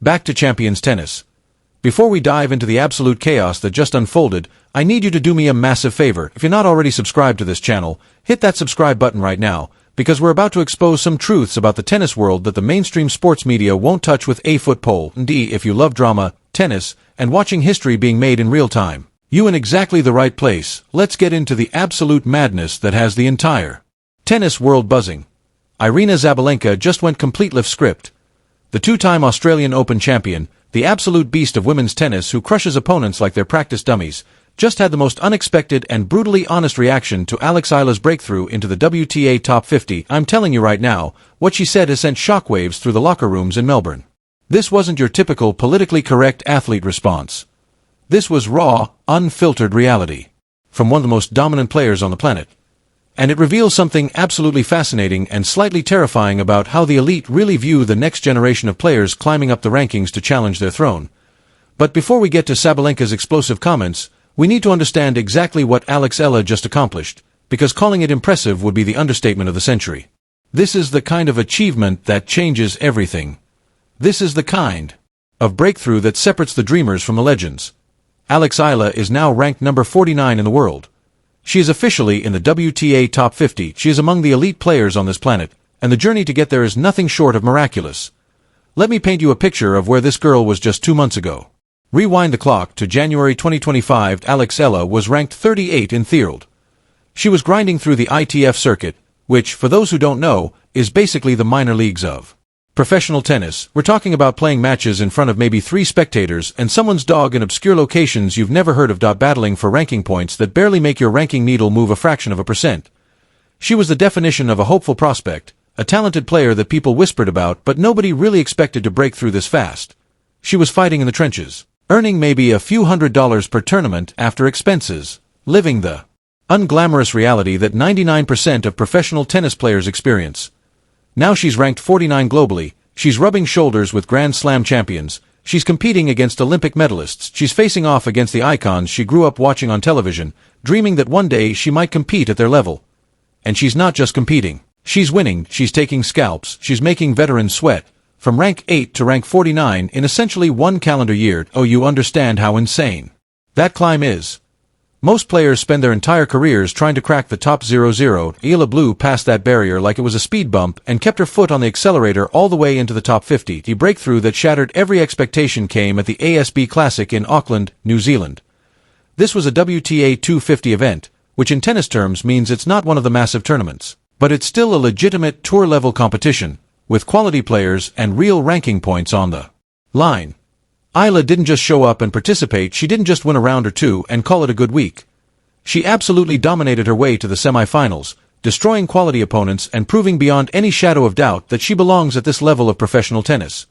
back to Champions Tennis. Before we dive into the absolute chaos that just unfolded, I need you to do me a massive favor. If you're not already subscribed to this channel, hit that subscribe button right now, because we're about to expose some truths about the tennis world that the mainstream sports media won't touch with a foot pole. And if you love drama, tennis, and watching history being made in real time, you're in exactly the right place. Let's get into the absolute madness that has the entire tennis world buzzing. Aryna Sabalenka just went complete lift script. The two-time Australian Open champion, the absolute beast of women's tennis who crushes opponents like they're practice dummies, just had the most unexpected and brutally honest reaction to Alex Eala's breakthrough into the WTA Top 50. I'm telling you right now, what she said has sent shockwaves through the locker rooms in Melbourne. This wasn't your typical politically correct athlete response. This was raw, unfiltered reality from one of the most dominant players on the planet. And it reveals something absolutely fascinating and slightly terrifying about how the elite really view the next generation of players climbing up the rankings to challenge their throne. But before we get to Sabalenka's explosive comments, we need to understand exactly what Alex Eala just accomplished, because calling it impressive would be the understatement of the century. This is the kind of achievement that changes everything. This is the kind of breakthrough that separates the dreamers from the legends. Alex Eala is now ranked number 49 in the world. She is officially in the WTA Top 50. She is among the elite players on this planet, and the journey to get there is nothing short of miraculous. Let me paint you a picture of where this girl was just 2 months ago. Rewind the clock to January 2025. Alex Eala was ranked 38 in the world. She was grinding through the ITF circuit, which, for those who don't know, is basically the minor leagues of professional tennis. We're talking about playing matches in front of maybe 3 spectators and someone's dog in obscure locations you've never heard of. Battling for ranking points that barely make your ranking needle move a fraction of a percent. She was the definition of a hopeful prospect, a talented player that people whispered about but nobody really expected to break through this fast. She was fighting in the trenches, earning maybe a few $100s per tournament after expenses, living the unglamorous reality that 99% of professional tennis players experience. Now she's ranked 49 globally, she's rubbing shoulders with Grand Slam champions, she's competing against Olympic medalists, she's facing off against the icons she grew up watching on television, dreaming that one day she might compete at their level. And she's not just competing, she's winning, she's taking scalps, she's making veterans sweat, from rank 8 to rank 49 in essentially 1 calendar year. Oh, you understand how insane that climb is. Most players spend their entire careers trying to crack the top 0-0. Eala blew past that barrier like it was a speed bump and kept her foot on the accelerator all the way into the top 50. The breakthrough that shattered every expectation came at the ASB Classic in Auckland, New Zealand. This was a WTA 250 event, which in tennis terms means it's not one of the massive tournaments, but it's still a legitimate tour-level competition, with quality players and real ranking points on the line. Eala didn't just show up and participate, she didn't just win a round or two and call it a good week. She absolutely dominated her way to the semifinals, destroying quality opponents and proving beyond any shadow of doubt that she belongs at this level of professional tennis.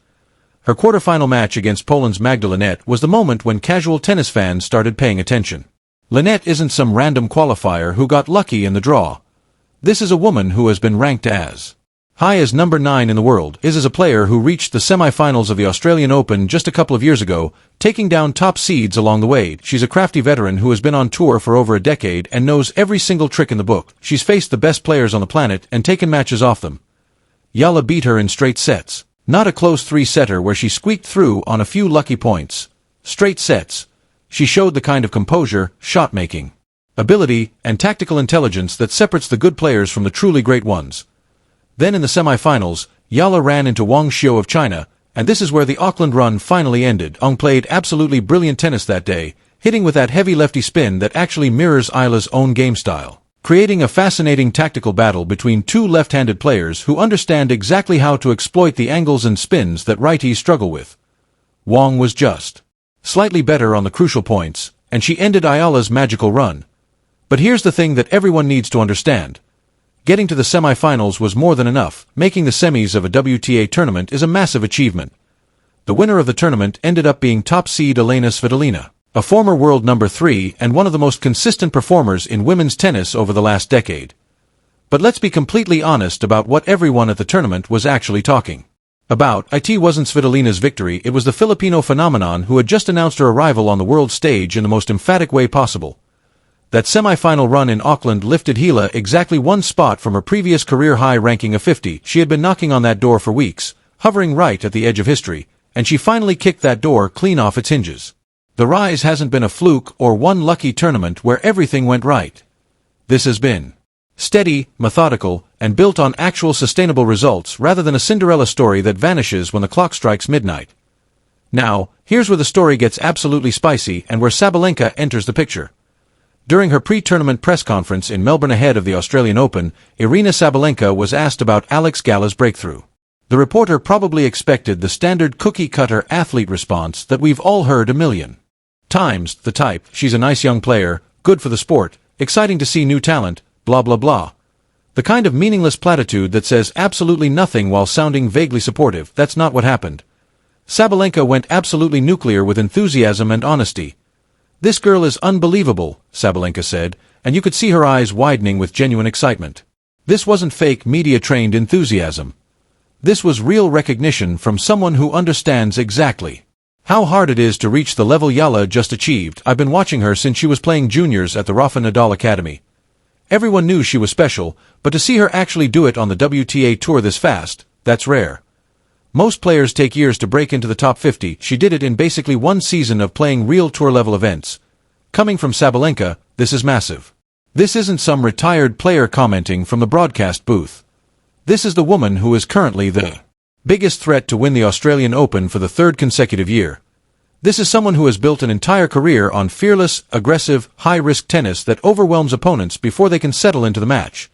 Her quarterfinal match against Poland's Magda Linette was the moment when casual tennis fans started paying attention. Linette isn't some random qualifier who got lucky in the draw. This is a woman who has been ranked as high as number 9 in the world, is a player who reached the semifinals of the Australian Open just a couple of years ago, taking down top seeds along the way. She's a crafty veteran who has been on tour for over a decade and knows every single trick in the book. She's faced the best players on the planet and taken matches off them. Eala beat her in straight sets. Not a close 3-setter where she squeaked through on a few lucky points. Straight sets. She showed the kind of composure, shot-making, ability, and tactical intelligence that separates the good players from the truly great ones. Then in the semifinals, Eala ran into Wang Xiao of China, and this is where the Auckland run finally ended. Wang played absolutely brilliant tennis that day, hitting with that heavy lefty spin that actually mirrors Eala's own game style, creating a fascinating tactical battle between two left-handed players who understand exactly how to exploit the angles and spins that righties struggle with. Wang was just slightly better on the crucial points, and she ended Eala's magical run. But here's the thing that everyone needs to understand. Getting to the semifinals was more than enough. Making the semis of a WTA tournament is a massive achievement. The winner of the tournament ended up being top seed Aryna Sabalenka, a former world number 3 and one of the most consistent performers in women's tennis over the last decade. But let's be completely honest about what everyone at the tournament was actually talking about. It wasn't Svitolina's victory, it was the Filipino phenomenon who had just announced her arrival on the world stage in the most emphatic way possible. That semi-final run in Auckland lifted Eala exactly 1 spot from her previous career-high ranking of 50. She had been knocking on that door for weeks, hovering right at the edge of history, and she finally kicked that door clean off its hinges. The rise hasn't been a fluke or one lucky tournament where everything went right. This has been steady, methodical, and built on actual sustainable results rather than a Cinderella story that vanishes when the clock strikes midnight. Now, here's where the story gets absolutely spicy and where Sabalenka enters the picture. During her pre-tournament press conference in Melbourne ahead of the Australian Open, Aryna Sabalenka was asked about Alex Eala's breakthrough. The reporter probably expected the standard cookie-cutter athlete response that we've all heard a million times, the type, she's a nice young player, good for the sport, exciting to see new talent, blah blah blah. The kind of meaningless platitude that says absolutely nothing while sounding vaguely supportive. That's not what happened. Sabalenka went absolutely nuclear with enthusiasm and honesty. "This girl is unbelievable," Sabalenka said, and you could see her eyes widening with genuine excitement. This wasn't fake media-trained enthusiasm. This was real recognition from someone who understands exactly how hard it is to reach the level Eala just achieved. "I've been watching her since she was playing juniors at the Rafa Nadal Academy. Everyone knew she was special, but to see her actually do it on the WTA Tour this fast, that's rare. Most players take years to break into the top 50. She did it in basically one season of playing real tour-level events. Coming from Sabalenka, this is massive. This isn't some retired player commenting from the broadcast booth. This is the woman who is currently the biggest threat to win the Australian Open for the third consecutive year. This is someone who has built an entire career on fearless, aggressive, high-risk tennis that overwhelms opponents before they can settle into the match.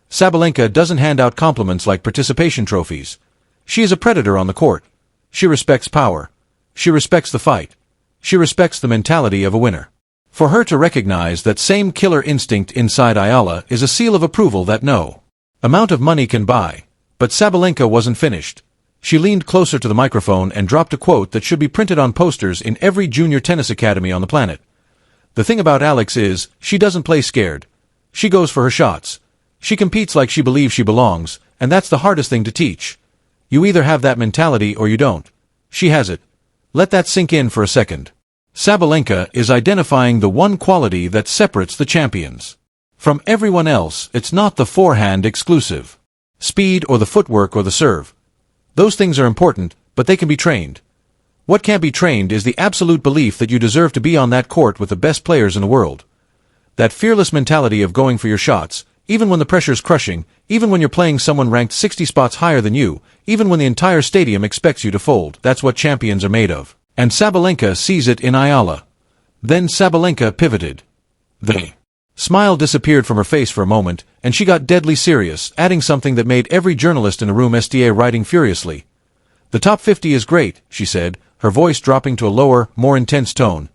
Sabalenka doesn't hand out compliments like participation trophies. She is a predator on the court. She respects power. She respects the fight. She respects the mentality of a winner. For her to recognize that same killer instinct inside Eala is a seal of approval that no amount of money can buy. But Sabalenka wasn't finished. She leaned closer to the microphone and dropped a quote that should be printed on posters in every junior tennis academy on the planet. "The thing about Alex is, she doesn't play scared. She goes for her shots. She competes like she believes she belongs, and that's the hardest thing to teach. You either have that mentality or you don't. She has it. Let that sink in for a second." Sabalenka is identifying the one quality that separates the champions from everyone else. It's not the forehand exclusive speed or the footwork or the serve. Those things are important, but they can be trained. What can't be trained is the absolute belief that you deserve to be on that court with the best players in the world. That fearless mentality of going for your shots, even when the pressure's crushing, even when you're playing someone ranked 60 spots higher than you, even when the entire stadium expects you to fold. That's what champions are made of. And Sabalenka sees it in Eala. Then Sabalenka pivoted. The smile disappeared from her face for a moment, and she got deadly serious, adding something that made every journalist in the room SDA writing furiously. "The top 50 is great," she said, her voice dropping to a lower, more intense tone.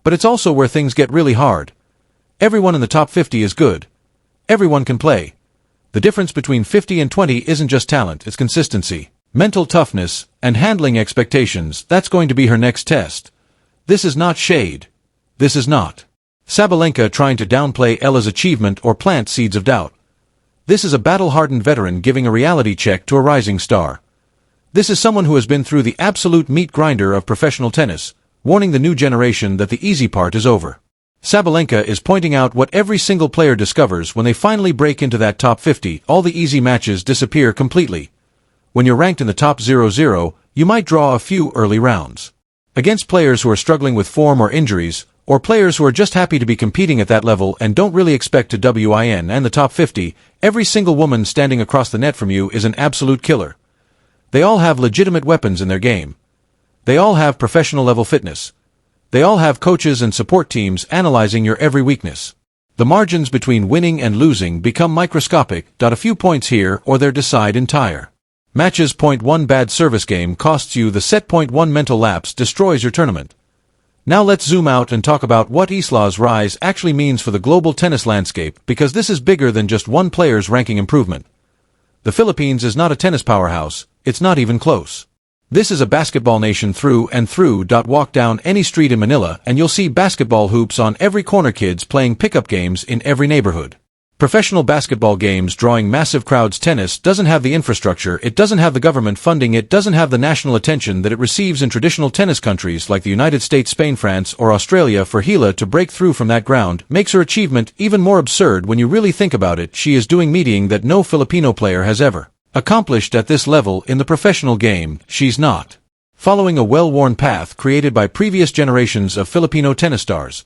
"But it's also where things get really hard. Everyone in the top 50 is good. Everyone can play. The difference between 50 and 20 isn't just talent, it's consistency, mental toughness, and handling expectations. That's going to be her next test. This is not shade. This is not Sabalenka trying to downplay Eala's achievement or plant seeds of doubt. This is a battle-hardened veteran giving a reality check to a rising star. This is someone who has been through the absolute meat grinder of professional tennis, warning the new generation that the easy part is over. Sabalenka is pointing out what every single player discovers when they finally break into that top 50. All the easy matches disappear completely. When you're ranked in the top 0-0, you might draw a few early rounds against players who are struggling with form or injuries, or players who are just happy to be competing at that level and don't really expect to win. And the top 50, every single woman standing across the net from you is an absolute killer. They all have legitimate weapons in their game. They all have professional-level fitness. They all have coaches and support teams analyzing your every weakness. The margins between winning and losing become microscopic. A few points here or there decide entire matches. 1 bad service game costs you the set. 1 mental lapse destroys your tournament. Now let's zoom out and talk about what Eala's rise actually means for the global tennis landscape, because this is bigger than just one player's ranking improvement. The Philippines is not a tennis powerhouse, it's not even close. This is a basketball nation through and through. Walk down any street in Manila and you'll see basketball hoops on every corner, kids playing pickup games in every neighborhood. Professional basketball games drawing massive crowds. Tennis doesn't have the infrastructure, it doesn't have the government funding, it doesn't have the national attention that it receives in traditional tennis countries like the United States, Spain, France, or Australia. For Eala to break through from that ground makes her achievement even more absurd when you really think about it. She is doing meeting that no Filipino player has ever accomplished at this level in the professional game. She's not following a well-worn path created by previous generations of Filipino tennis stars.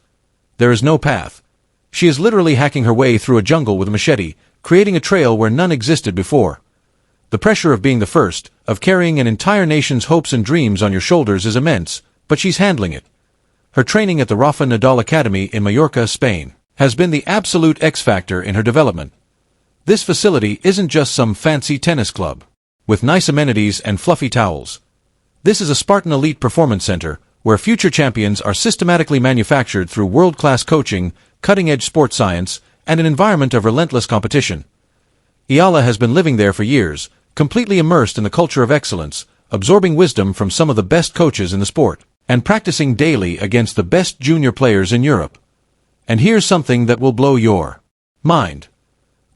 There is no path. She is literally hacking her way through a jungle with a machete, creating a trail where none existed before. The pressure of being the first, of carrying an entire nation's hopes and dreams on your shoulders is immense, but she's handling it. Her training at the Rafa Nadal Academy in Mallorca, Spain, has been the absolute X-factor in her development. This facility isn't just some fancy tennis club, with nice amenities and fluffy towels. This is a Spartan elite performance center, where future champions are systematically manufactured through world-class coaching, cutting-edge sports science, and an environment of relentless competition. Eala has been living there for years, completely immersed in the culture of excellence, absorbing wisdom from some of the best coaches in the sport, and practicing daily against the best junior players in Europe. And here's something that will blow your mind.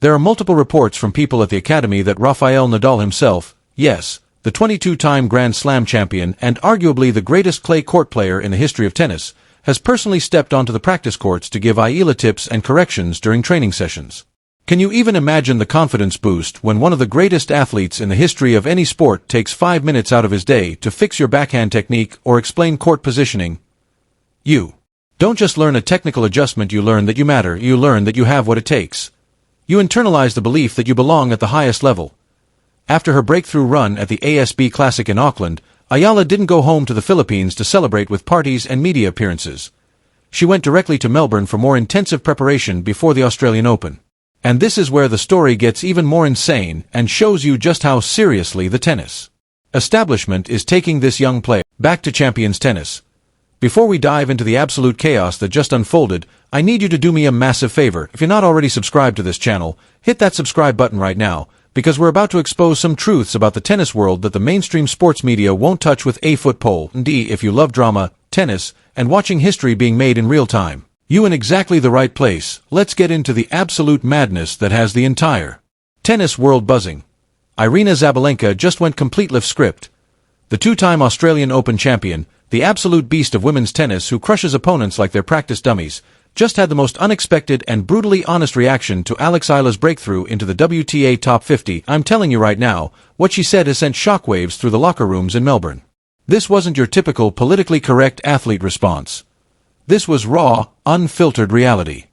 There are multiple reports from people at the academy that Rafael Nadal himself, yes, the 22-time Grand Slam champion and arguably the greatest clay court player in the history of tennis, has personally stepped onto the practice courts to give Eala tips and corrections during training sessions. Can you even imagine the confidence boost when one of the greatest athletes in the history of any sport takes 5 minutes out of his day to fix your backhand technique or explain court positioning? You don't just learn a technical adjustment, you learn that you matter, you learn that you have what it takes. You internalize the belief that you belong at the highest level. After her breakthrough run at the ASB Classic in Auckland, Eala didn't go home to the Philippines to celebrate with parties and media appearances. She went directly to Melbourne for more intensive preparation before the Australian Open. And this is where the story gets even more insane and shows you just how seriously the tennis establishment is taking this young player. Back to Champions Tennis. Before we dive into the absolute chaos that just unfolded, I need you to do me a massive favor. If you're not already subscribed to this channel, hit that subscribe button right now, because we're about to expose some truths about the tennis world that the mainstream sports media won't touch with a foot pole. And if you love drama, tennis, and watching history being made in real time, you're in exactly the right place. Let's get into the absolute madness that has the entire tennis world buzzing. Aryna Sabalenka just went complete lift script. The two-time Australian Open champion, the absolute beast of women's tennis who crushes opponents like they're practice dummies, just had the most unexpected and brutally honest reaction to Alex Eala's breakthrough into the WTA Top 50. I'm telling you right now, what she said has sent shockwaves through the locker rooms in Melbourne. This wasn't your typical politically correct athlete response. This was raw, unfiltered reality.